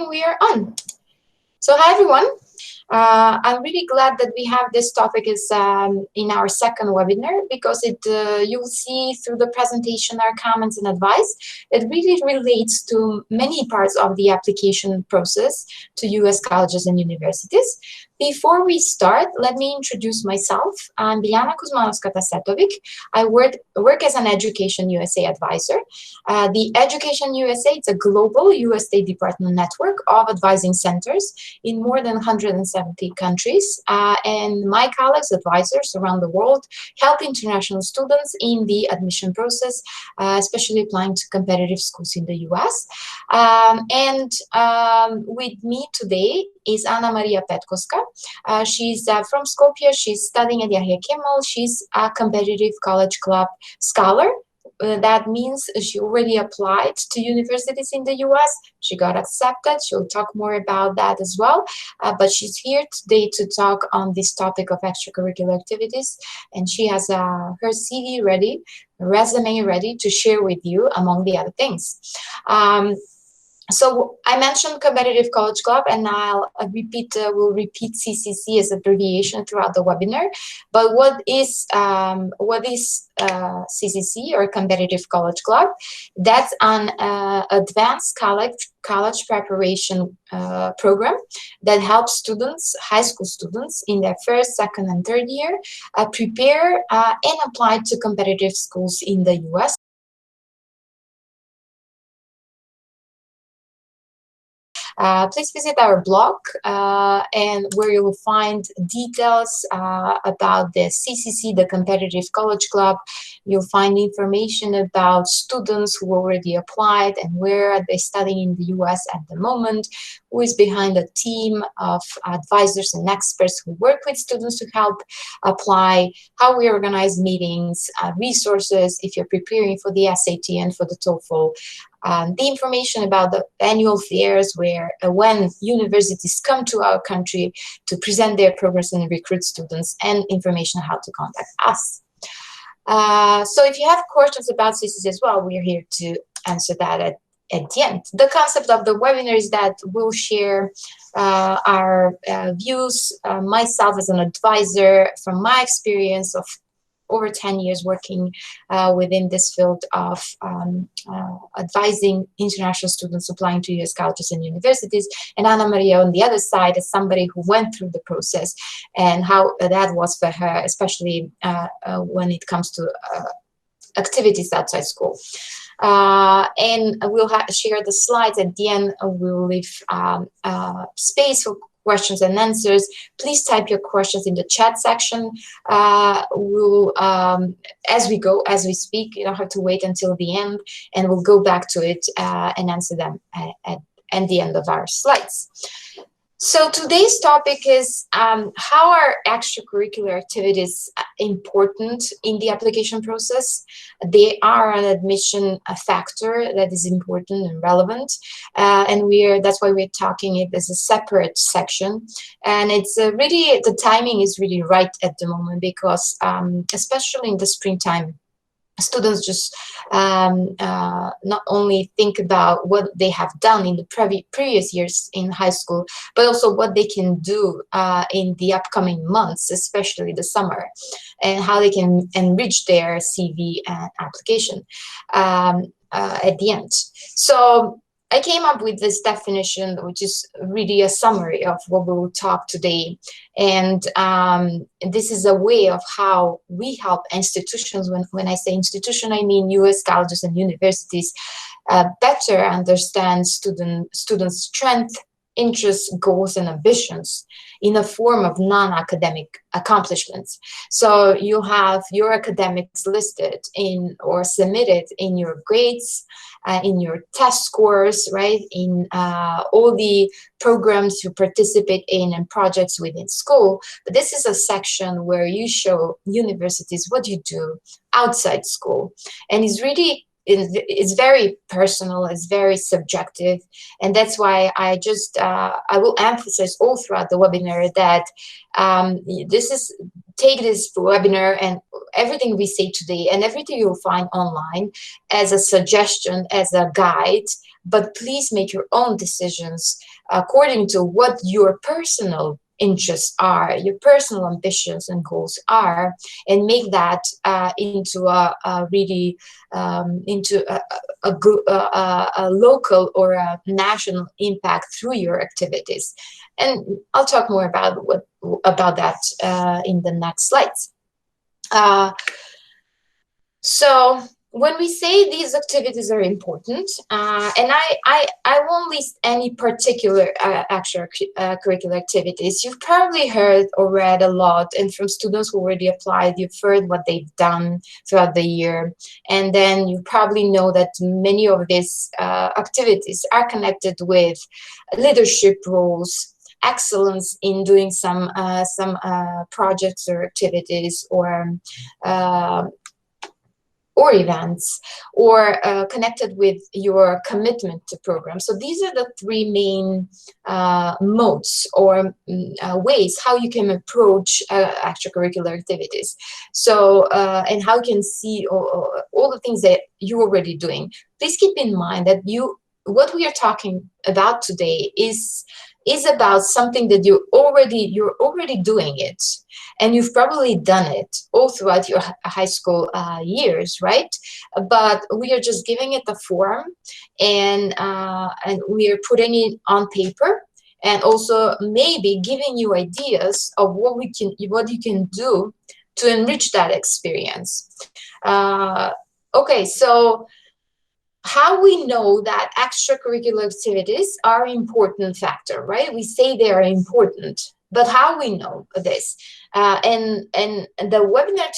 we are on. So hi everyone. I'm really glad that we have this topic is in our second webinar because you'll see through the presentation, our comments and advice, it really relates to many parts of the application process to US colleges and universities. Before we start, let me introduce myself. I'm Biljana Kuzmanovska-Tasetovic. I work as an Education USA Advisor. The Education USA, it's a global US State Department network of advising centers in more than 170 countries. And my colleagues, advisors around the world, help international students in the admission process, especially applying to competitive schools in the US. With me today is Anna Maria Petkoska. She's from Skopje. She's studying at Yahya Kemal. She's a competitive college club scholar. That means she already applied to universities in the US. She got accepted. She'll talk more about that as well. But she's here today to talk on this topic of extracurricular activities. And she has her CV ready, resume ready to share with you, among the other things. So I mentioned competitive college club, and I'll repeat, we'll repeat CCC as abbreviation throughout the webinar. But what is CCC, or competitive college club? That's an advanced college preparation program that helps students, high school students, in their first, second, and third year prepare and apply to competitive schools in the US. Please visit our blog and where you will find details about the CCC, the Competitive College Club. You'll find information about students who already applied and where are they studying in the US at the moment, who is behind a team of advisors and experts who work with students to help apply, how we organize meetings, resources if you're preparing for the SAT and for the TOEFL. The information about the annual fairs when universities come to our country to present their programs and recruit students, and information how to contact us. So if you have questions about CCC as well, we're here to answer that at the end. The concept of the webinar is that we'll share our views, myself as an advisor, from my experience of over 10 years working within this field of advising international students applying to US colleges and universities, and Anna Maria on the other side as somebody who went through the process and how that was for her, especially when it comes to activities outside school. And we'll share the slides at the end. We'll leave space for questions and answers. Please type your questions in the chat section. We'll, as we speak, you don't have to wait until the end, and we'll go back to it and answer them at the end of our slides. So today's topic is how are extracurricular activities important in the application process? They are an admission factor that is important and relevant, and that's why we're talking it as a separate section. And it's really, the timing is really right at the moment because especially in the springtime, students just not only think about what they have done in the previous years in high school, but also what they can do in the upcoming months, especially the summer, and how they can enrich their CV and application at the end. So I came up with this definition, which is really a summary of what we will talk today. And this is a way of how we help institutions. When I say institution, I mean US colleges and universities better understand students' strength, interests, goals, and ambitions in a form of non-academic accomplishments. So you have your academics listed in or submitted in your grades, in your test scores, right? In all the programs you participate in and projects within school. But this is a section where you show universities what you do outside school. And it's very personal, it's very subjective, and that's why I will emphasize all throughout the webinar that take this webinar and everything we say today and everything you'll find online as a suggestion, as a guide, but please make your own decisions according to what your personal interests are, your personal ambitions and goals are, and make that into a really into a local or a national impact through your activities. And I'll talk more about that in the next slides. So when we say these activities are important, and I won't list any particular extracurricular activities. You've probably heard or read a lot, and from students who already applied, you've heard what they've done throughout the year. And then you probably know that many of these activities are connected with leadership roles, excellence in doing some projects or activities, or events, or connected with your commitment to programs. So these are the three main modes or ways how you can approach extracurricular activities. So, and how you can see all the things that you're already doing. Please keep in mind that what we are talking about today is about something that you're already doing it, and you've probably done it all throughout your high school years, right? But we are just giving it a form, and we are putting it on paper, and also maybe giving you ideas of what you can do to enrich that experience. Okay, so how we know that extracurricular activities are an important factor, right? We say they are important, but how we know this? And the webinar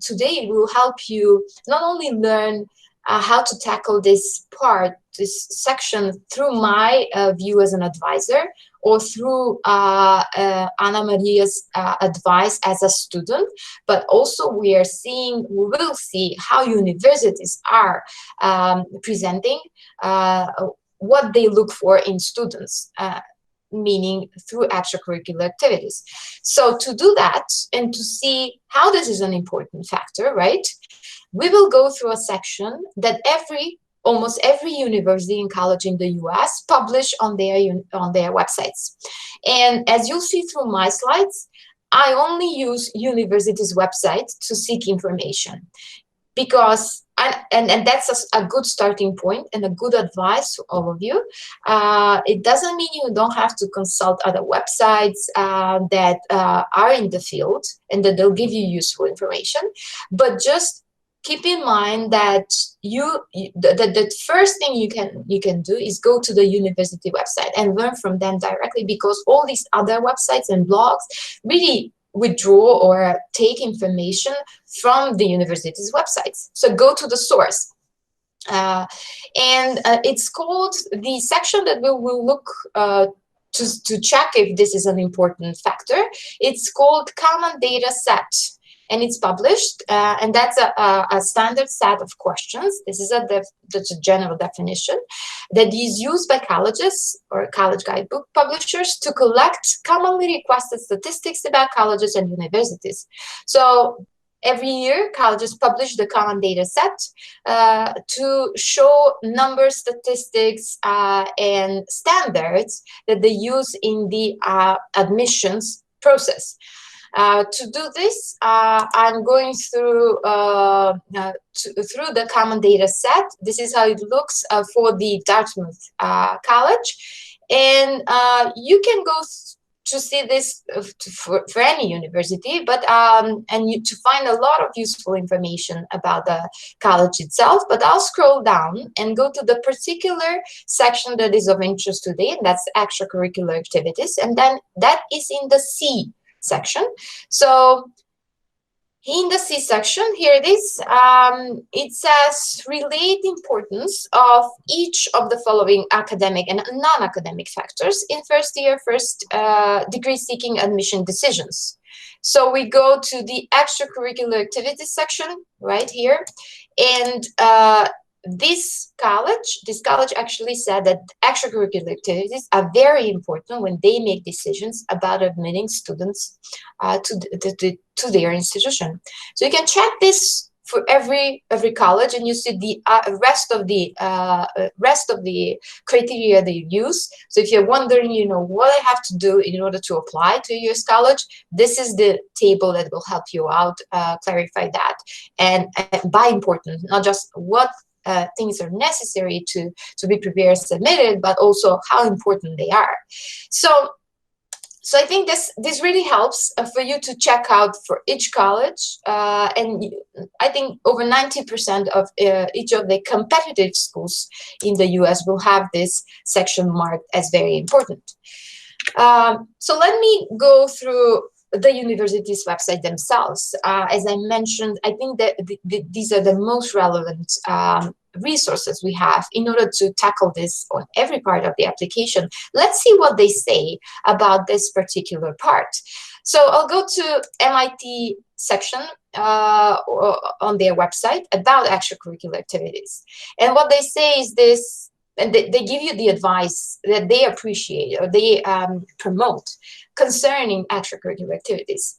today will help you not only learn how to tackle this section through my view as an advisor, or through Anna Maria's advice as a student, but also we will see how universities are presenting what they look for in students, meaning through extracurricular activities. So to do that and to see how this is an important factor, right, we will go through a section that almost every university and college in the US publish on their websites. And as you'll see through my slides, I only use universities' website to seek information, because and that's a good starting point and a good advice to all of you. It doesn't mean you don't have to consult other websites that are in the field and that they'll give you useful information, but just keep in mind that the first thing you can do is go to the university website and learn from them directly, because all these other websites and blogs really withdraw or take information from the university's websites. So go to the source. And it's called, the section that we will look to check if this is an important factor, it's called Common Data Set. And it's published, and that's a standard set of questions. This is that's a general definition that is used by colleges or college guidebook publishers to collect commonly requested statistics about colleges and universities. So every year, colleges publish the common data set to show numbers, statistics, and standards that they use in the admissions process. To do this, I'm going through the common data set. This is how it looks for the Dartmouth College, and you can go to see this for any university, but to find a lot of useful information about the college itself. But I'll scroll down and go to the particular section that is of interest today, and that's extracurricular activities, and then that is in the C section. So in the C section, here it is, it says relate importance of each of the following academic and non-academic factors in first degree seeking admission decisions. So we go to the extracurricular activities section right here, and this college actually said that extracurricular activities are very important when they make decisions about admitting students to their institution. So you can check this for every college, and you see the rest of the criteria they use. So if you're wondering, what I have to do in order to apply to a US college, this is the table that will help you out, clarify that, and by important, not just what things are necessary to be prepared submitted, but also how important they are. So I think this really helps for you to check out for each college, and I think over 90% of each of the competitive schools in the US will have this section marked as very important. So let me go through the university's website themselves. As I mentioned, I think that these are the most relevant resources we have in order to tackle this on every part of the application. Let's see what they say about this particular part. So I'll go to MIT section on their website about extracurricular activities. And what they say is this, and they give you the advice that they appreciate or they promote concerning extracurricular activities.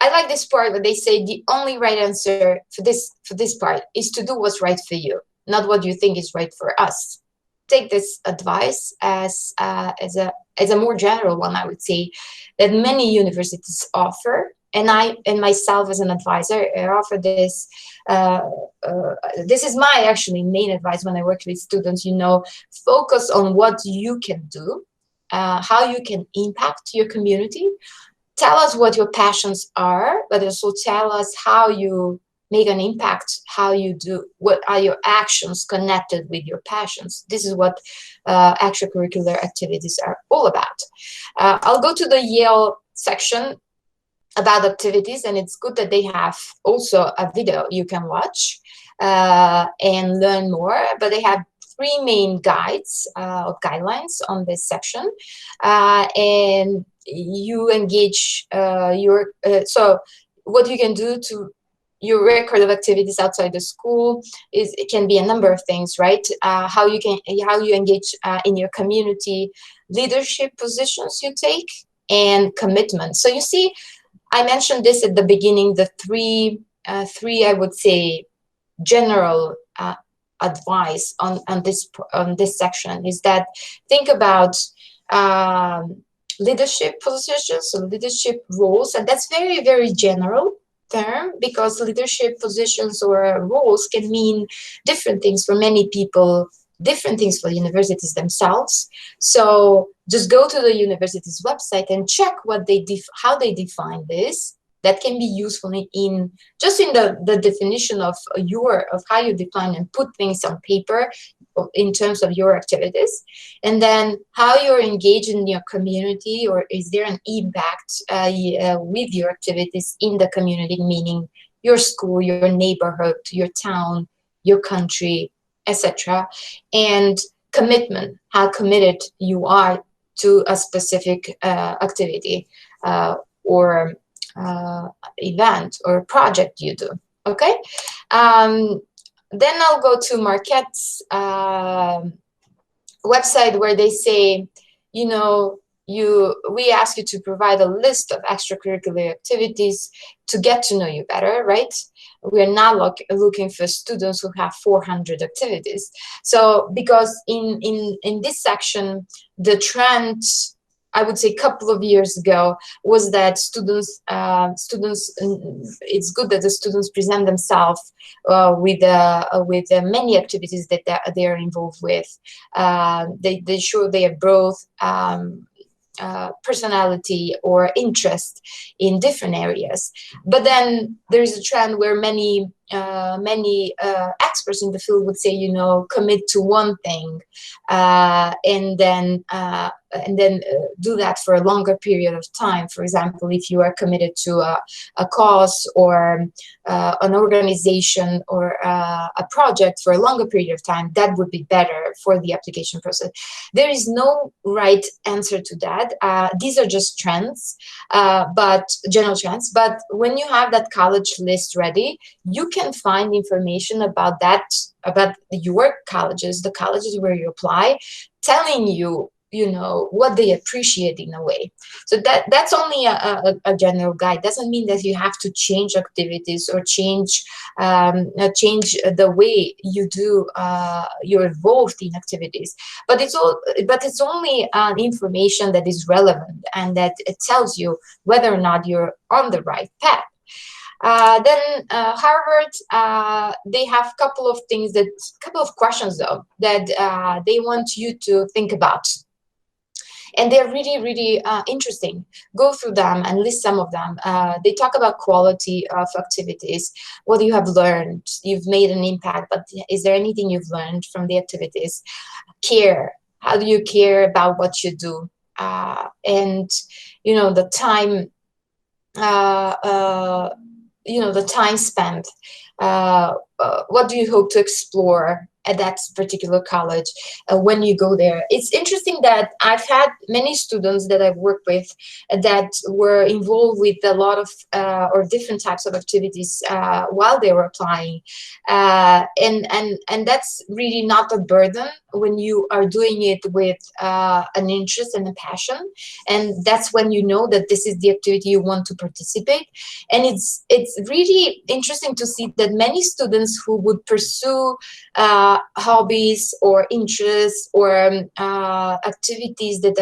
I like this part where they say the only right answer for this part is to do what's right for you, not what you think is right for us. Take this advice as a more general one, I would say, that many universities offer. And myself as an advisor, I offer this. This is my actually main advice when I work with students. Focus on what you can do, how you can impact your community. Tell us what your passions are, but also tell us how you make an impact, how you do, what are your actions connected with your passions. This is what extracurricular activities are all about. I'll go to the Yale section about activities, and it's good that they have also a video you can watch and learn more, but they have 3 main guides or guidelines on this section, and you engage so what you can do to your record of activities outside the school is, it can be a number of things, right? How you engage in your community, leadership positions you take, and commitment. So you see, I mentioned this at the beginning, the three I would say general advice on this section is that think about leadership positions, so leadership roles, and that's very, very general term, because leadership positions or roles can mean different things for many people, different things for universities themselves. So just go to the university's website and check how they define this. That can be useful in the definition of how you define and put things on paper in terms of your activities, and then how you're engaged in your community, or is there an impact with your activities in the community, meaning your school, your neighborhood, your town, your country, etc. And commitment, how committed you are to a specific activity or event or project you do. Okay. Then I'll go to Marquette's website, where they say, we ask you to provide a list of extracurricular activities to get to know you better, right? We're not looking for students who have 400 activities. So because in this section, the trend, I would say a couple of years ago, was that students, it's good that the students present themselves with many activities that they are involved with. They show their both personality or interest in different areas. But then there's a trend where many experts in the field would say, commit to one thing and then do that for a longer period of time. For example, if you are committed to a cause or an organization or a project for a longer period of time, that would be better for the application process. There is no right answer to that. These are just trends, but general trends. But when you have that college list ready, you can can find information about that, about your colleges, the colleges where you apply, telling you, you know, what they appreciate in a way. So that's only a general guide. Doesn't mean that you have to change activities or change the way you do, you're involved in activities. But it's only information that is relevant and that it tells you whether or not you're on the right path. Then Harvard, they have a couple of things, couple of questions though, that they want you to think about. And they're really, really interesting. Go through them and list some of them. They talk about quality of activities, what you have learned. You've made an impact, but is there anything you've learned from the activities? Care. How do you care about what you do? And, you know, the time, the time spent. What do you hope to explore at that particular college when you go there? It's interesting that I've had many students that I've worked with that were involved with a lot of or different types of activities while they were applying, and that's really not a burden when you are doing it with an interest and a passion, and that's when you know that this is the activity you want to participate. And it's really interesting to see that many students who would pursue hobbies or interests or activities that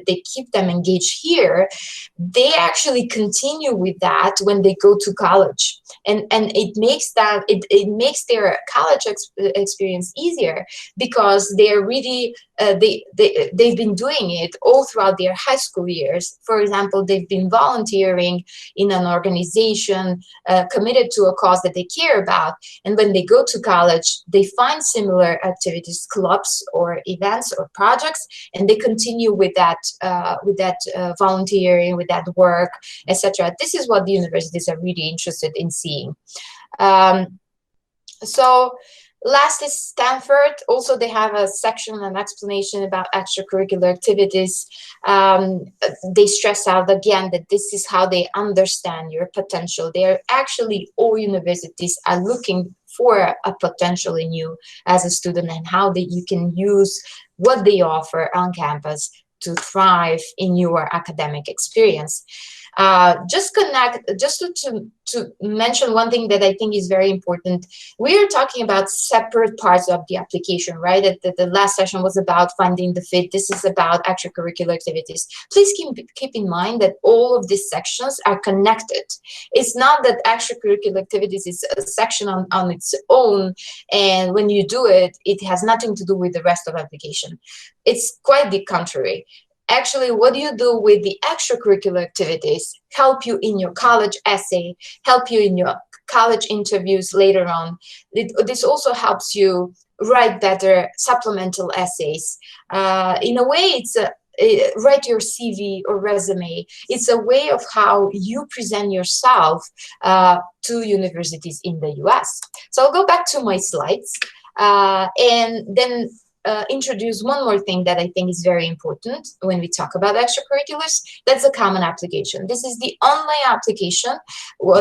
they keep them engaged here, they actually continue with that when they go to college, and it makes that it makes their college experience easier, because they're really they've been doing it all throughout their high school years. For example, they've been volunteering in an organization, committed to a cause that they care about, and when they go to college, they find similar activities, clubs or events or projects, and they continue with that volunteering, with that work, etc. This is what the universities are really interested in seeing. So last is Stanford. Also, they have a section, an explanation about extracurricular activities. They stress out again that this is how they understand your potential. They are actually, all universities are looking for a potential in you as a student, and how that you can use what they offer on campus to thrive in your academic experience. Just to mention one thing that I think is very important. We are talking about separate parts of the application, right? The last session was about finding the fit. This is about extracurricular activities. Please keep in mind that all of these sections are connected. It's not that extracurricular activities is a section on its own, and when you do it, it has nothing to do with the rest of the application. It's quite the contrary. Actually, what you do with the extracurricular activities help you in your college essay, help you in your college interviews later on. This also helps you write better supplemental essays. In a way, write your CV or resume. It's a way of how you present yourself to universities in the US. So I'll go back to my slides and then introduce one more thing that I think is very important when we talk about extracurriculars. That's a common application. This is the online application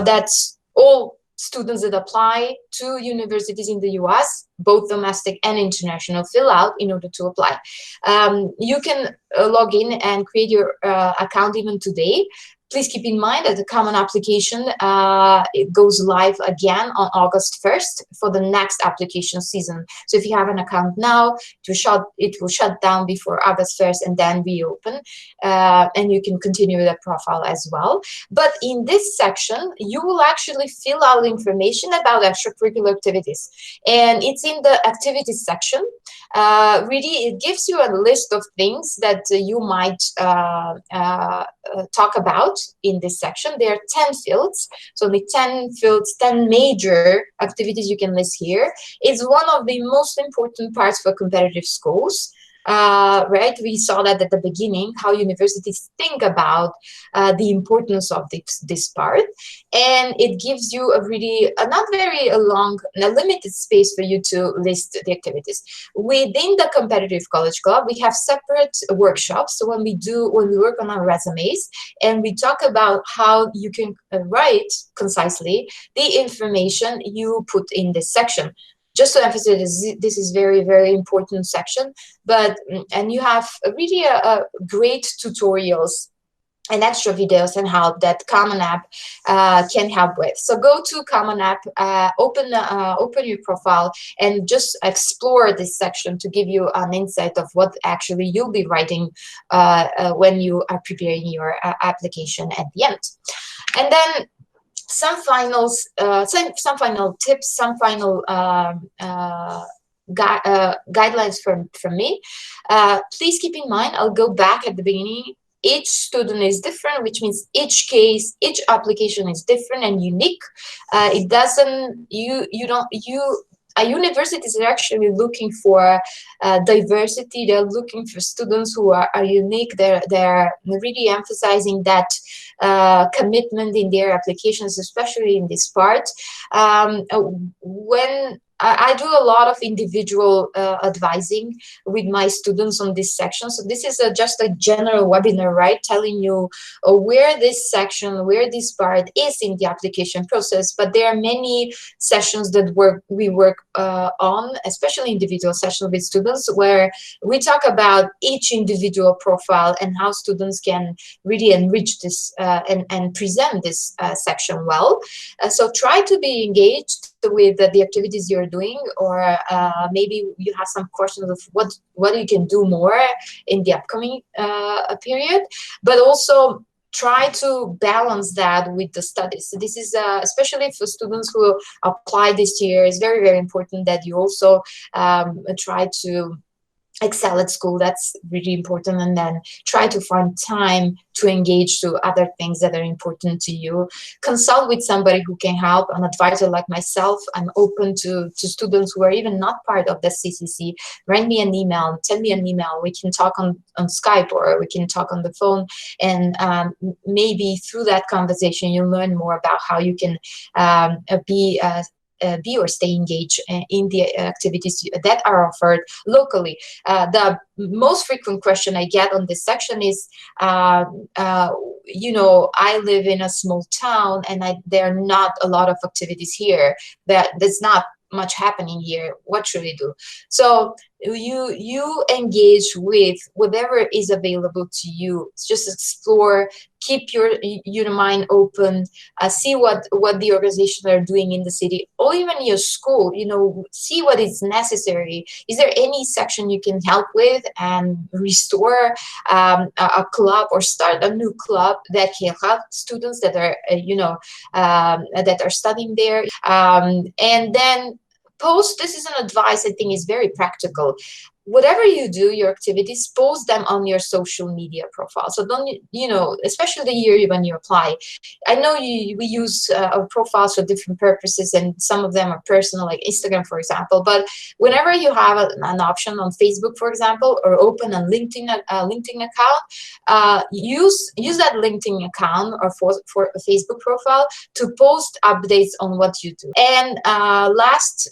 that's all students that apply to universities in the US, both domestic and international, fill out in order to apply. You can log in and create your account even today. Please keep in mind that the common application it goes live again on August 1st for the next application season. So if you have an account now, it will shut down before August 1st and then reopen, and you can continue that profile as well. But in this section, you will actually fill out information about extracurricular activities, and it's in the activities section. Really, it gives you a list of things that you might talk about in this section. There are 10 fields, so the 10 fields, 10 major activities you can list here. It's one of the most important parts for competitive schools. right? We saw that at the beginning, how universities think about the importance of this part, and it gives you a really not very long, a limited space for you to list the activities. Within the competitive college club, we have separate workshops. So when we work on our resumes, and we talk about how you can write concisely the information you put in this section. Just to emphasize, this is very, very important section. But and you have really a great tutorials and extra videos and help that Common App can help with. So go to Common App, open your profile, and just explore this section to give you an insight of what actually you'll be writing when you are preparing your application at the end. And then some final tips, some final guidelines from me. Please keep in mind, I'll go back at the beginning. Each student is different, which means each case, each application is different and unique. It doesn't, universities are actually looking for diversity. They're looking for students who are unique. They're really emphasizing that commitment in their applications, especially in this part. When I do a lot of individual advising with my students on this section. So this is just a general webinar, right? Telling you where this section, where this part is in the application process. But there are many sessions that we work on, especially individual sessions with students, where we talk about each individual profile and how students can really enrich this and present this section well. So try to be engaged with the activities you're doing, or maybe you have some questions of what you can do more in the upcoming period, but also try to balance that with the studies. So this is especially for students who apply this year, is very, very important that you also try to excel at school. That's really important. And then try to find time to engage to other things that are important to you. Consult with somebody who can help, an advisor like myself. I'm open to students who are even not part of the CCC. Write me an email, send me an email. We can talk on Skype, or we can talk on the phone. And maybe through that conversation, you'll learn more about how you can be or stay engaged in the activities that are offered locally. The most frequent question I get on this section is, I live in a small town and there are not a lot of activities here. There's not much happening here. What should I do? So you engage with whatever is available to you. Just explore, keep your mind open, see what the organizations are doing in the city, or even your school. See what is necessary. Is there any section you can help with and restore a club, or start a new club that can help students that are that are studying there, and then post. This is an advice I think is very practical. Whatever you do, your activities, post them on your social media profile. So don't, especially the year when you apply. I know we use our profiles for different purposes, and some of them are personal, like Instagram, for example. But whenever you have an option on Facebook, for example, or open a LinkedIn account, use that LinkedIn account or for a Facebook profile to post updates on what you do. And last,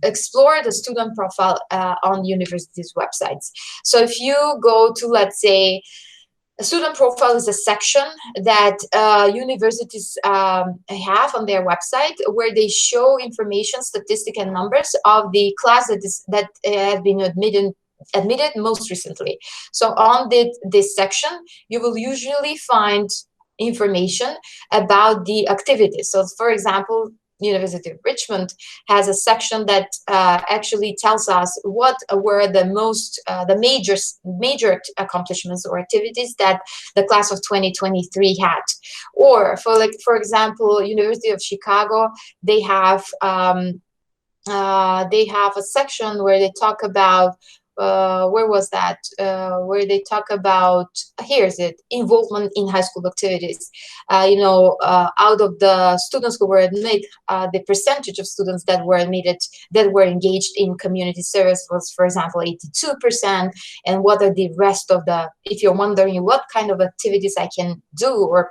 explore the student profile on universities' websites. So if you go to, let's say, a student profile is a section that universities have on their website, where they show information, statistics, and numbers of the class that have been admitted most recently. So on this section, you will usually find information about the activities. So for example, University of Richmond has a section that actually tells us what were the major accomplishments or activities that the class of 2023 had. Or for example, University of Chicago, they have a section where they talk about where was that? Where they talk about, here's it, involvement in high school activities. Out of the students who were admitted, the percentage of students that were admitted that were engaged in community service was, for example, 82%. And what are the rest of the, if you're wondering what kind of activities I can do or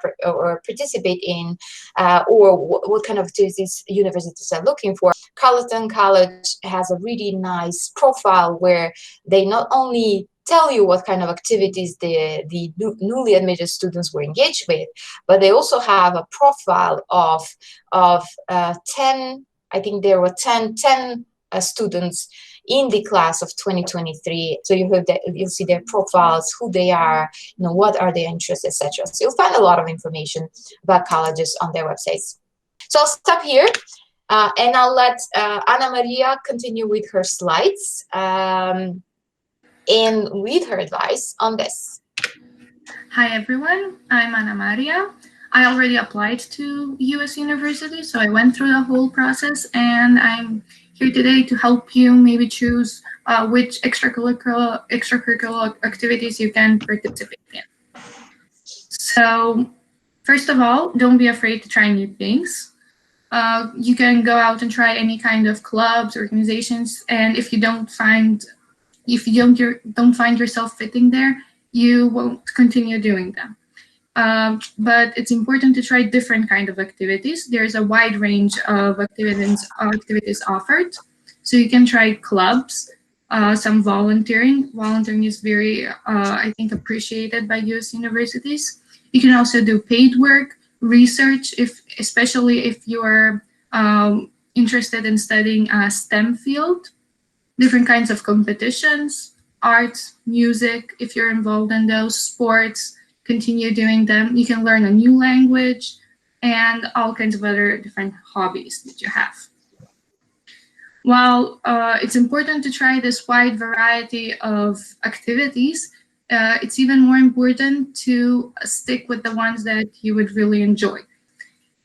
participate in, or what kind of activities universities are looking for, Carleton College has a really nice profile where they not only tell you what kind of activities the newly admitted students were engaged with, but they also have a profile of 10, I think there were 10 students in the class of 2023. So you'll see their profiles, who they are, what are their interests, etc. So you'll find a lot of information about colleges on their websites. So I'll stop here. And I'll let Anna Maria continue with her slides and with her advice on this. Hi, everyone. I'm Anna Maria. I already applied to US University, so I went through the whole process, and I'm here today to help you maybe choose which extracurricular activities you can participate in. So, first of all, don't be afraid to try new things. You can go out and try any kind of clubs, organizations, and if you don't find yourself fitting there, you won't continue doing them. But it's important to try different kind of activities. There's a wide range of activities offered. So you can try clubs, some volunteering. Volunteering is very, I think, appreciated by US universities. You can also do paid work, research, especially if you are interested in studying a STEM field, different kinds of competitions, arts, music, if you're involved in those, sports, continue doing them. You can learn a new language and all kinds of other different hobbies that you have. While it's important to try this wide variety of activities, it's even more important to stick with the ones that you would really enjoy.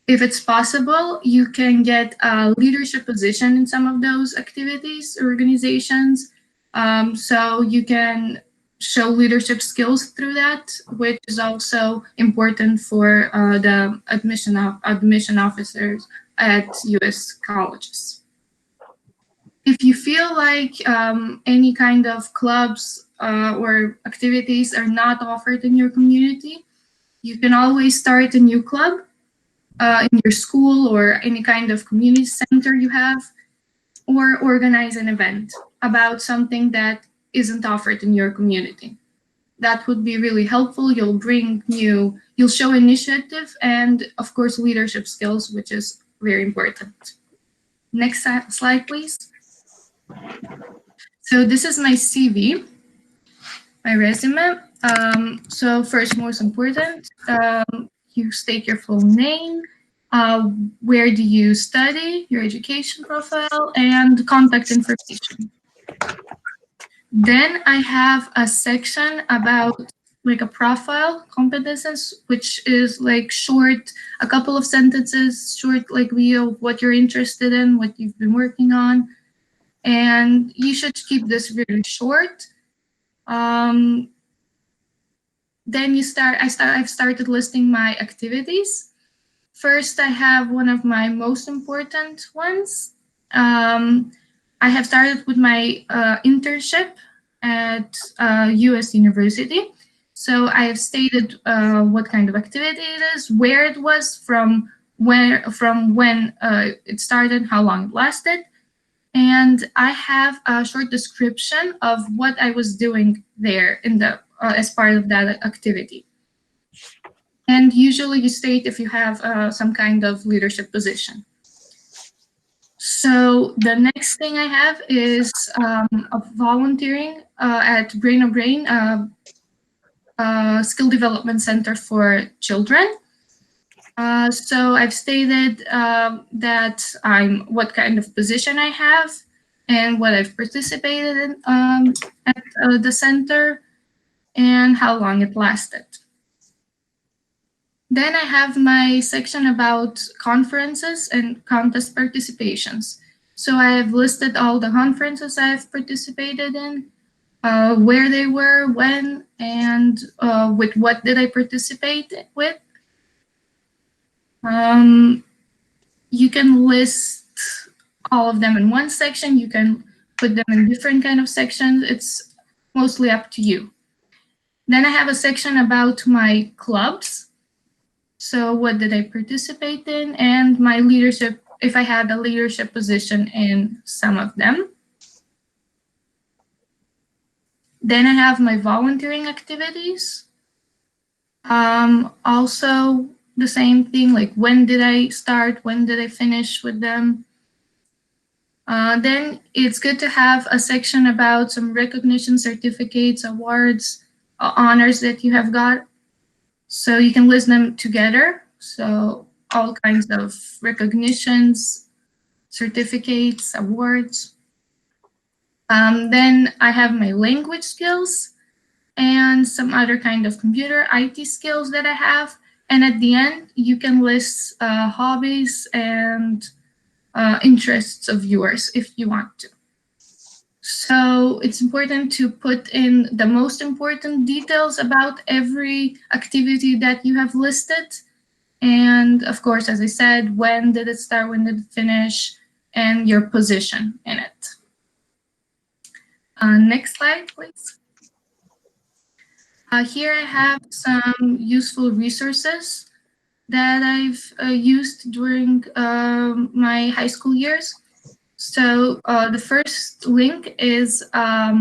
If it's possible, you can get a leadership position in some of those activities or organizations. So you can show leadership skills through that, which is also important for the admission officers at US colleges. If you feel like any kind of clubs or activities are not offered in your community, you can always start a new club in your school or any kind of community center you have, or organize an event about something that isn't offered in your community. That would be really helpful. You'll show initiative and, of course, leadership skills, which is very important. Next slide, please. So this is my CV, my resume. So first, most important, you state your full name, where do you study, your education profile, and contact information. Then I have a section about like a profile, competences, which is like short, a couple of sentences, short like view of what you're interested in, what you've been working on. And you should keep this really short. Then I've started listing my activities. First, I have one of my most important ones. I have started with my internship at US University. So I have stated what kind of activity it is, where it was, from when it started, how long it lasted. And I have a short description of what I was doing there in the as part of that activity. And usually you state if you have some kind of leadership position. So the next thing I have is volunteering at Brain of Brain, Skill Development Center for Children. So I've stated that what kind of position I have and what I've participated in at the center and how long it lasted. Then I have my section about conferences and contest participations. So I have listed all the conferences I've participated in where they were, when, and with what did I participate with. You can list all of them in one section. You can put them in different kind of sections. It's mostly up to you. Then I have a section about my clubs. So what did I participate in, and my leadership, if I had a leadership position in some of them. Then I have my volunteering activities. Also the same thing, like when did I start, when did I finish with them. Then it's good to have a section about some recognition, certificates, awards, honors that you have got. So you can list them together. So all kinds of recognitions, certificates, awards. Then I have my language skills and some other kind of computer IT skills that I have. And at the end, you can list hobbies and interests of yours if you want to. So it's important to put in the most important details about every activity that you have listed. And of course, as I said, when did it start, when did it finish, and your position in it. Next slide, please. Here I have some useful resources that I've used during my high school years. So the first link is a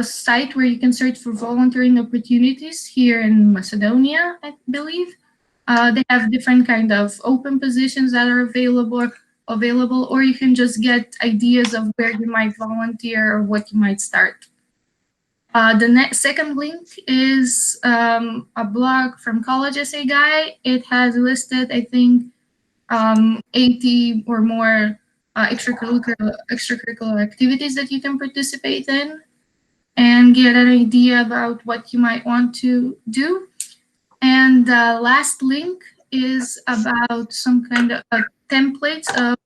site where you can search for volunteering opportunities here in Macedonia, I believe. They have different kind of open positions that are available, or you can just get ideas of where you might volunteer or what you might start. The second link is a blog from College Essay Guy. It has listed, I think, 80 or more extracurricular activities that you can participate in and get an idea about what you might want to do. And the last link is about some kind of templates of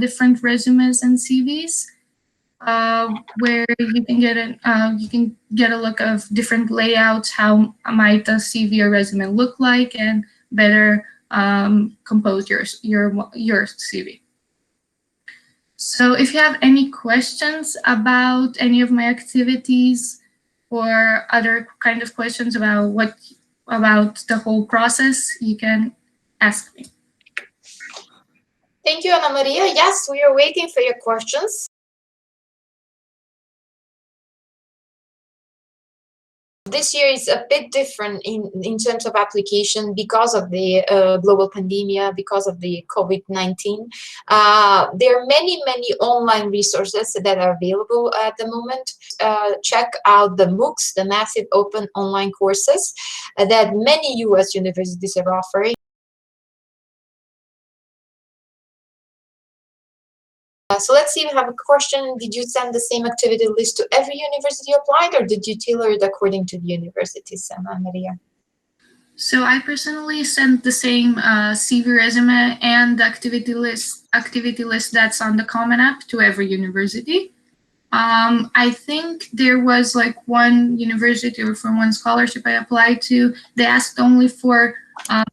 different resumes and CVs. Where you can get a look of different layouts, how might a CV or resume look like, and better compose your CV. So if you have any questions about any of my activities or other kind of questions about the whole process, you can ask me. Thank you, Anna Maria. Yes, we are waiting for your questions. This year is a bit different in terms of application because of the global pandemic, because of the COVID-19. There are many online resources that are available at the moment. Check out the MOOCs, the massive open online courses that many US universities are offering. So let's see, we have a question. Did you send the same activity list to every university you applied, or did you tailor it according to the universities, Anna Maria? So I personally sent the same CV, resume, and activity list that's on the Common App to every university. I think there was like one university or for one scholarship I applied to, they asked only for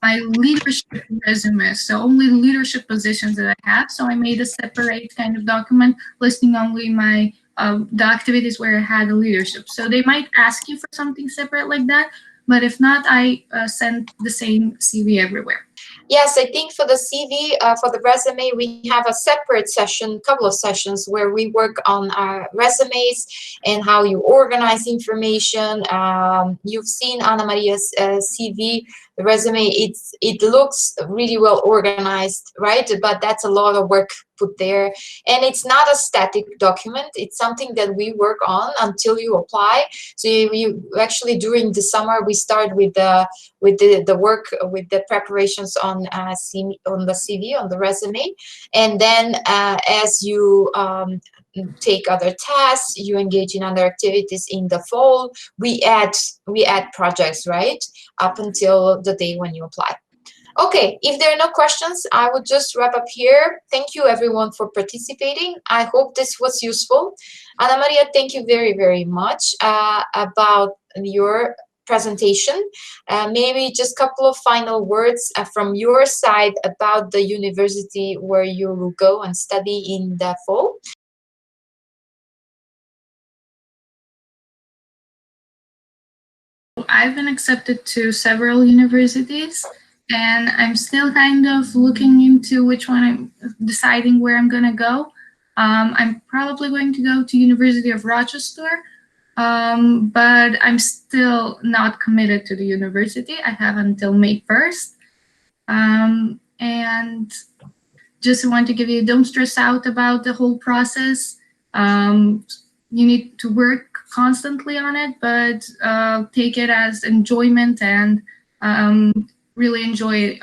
my leadership resume, so only leadership positions that I have. So I made a separate kind of document listing only my the activities where I had a leadership. So they might ask you for something separate like that, but if not, I sent the same CV everywhere. Yes, I think for the CV, for the resume, we have a separate session, couple of sessions where we work on our resumes and how you organize information. You've seen Anna Maria's CV, the resume. It looks really well organized, right? But that's a lot of work put there, and it's not a static document. It's something that we work on until you apply. So you actually during the summer we start with the work with the preparations on the CV, on the resume, and then as you take other tasks, you engage in other activities in the fall, we add projects, right, up until the day when you apply. Okay, if there are no questions, I would just wrap up here. Thank you everyone for participating. I hope this was useful. Anna Maria, thank you very, very much about your presentation. Maybe just a couple of final words from your side about the university where you will go and study in the fall. I've been accepted to several universities, and I'm still kind of looking into which one I'm deciding where I'm going to go. I'm probably going to go to University of Rochester, but I'm still not committed to the university. I have until May 1st. And just want to give you, don't stress out about the whole process. You need to work constantly on it, but take it as enjoyment and really enjoy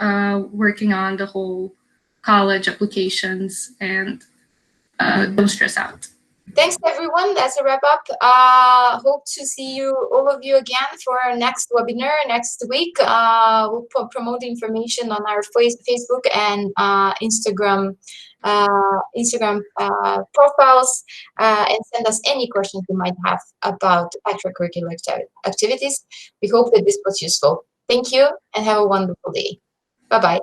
working on the whole college applications, and don't stress out. Thanks everyone. That's a wrap up. Hope to see you, all of you, again for our next webinar next week. We'll promote information on our Facebook and Instagram profiles, and send us any questions you might have about extracurricular activities. We hope that this was useful. Thank you and have a wonderful day. Bye-bye.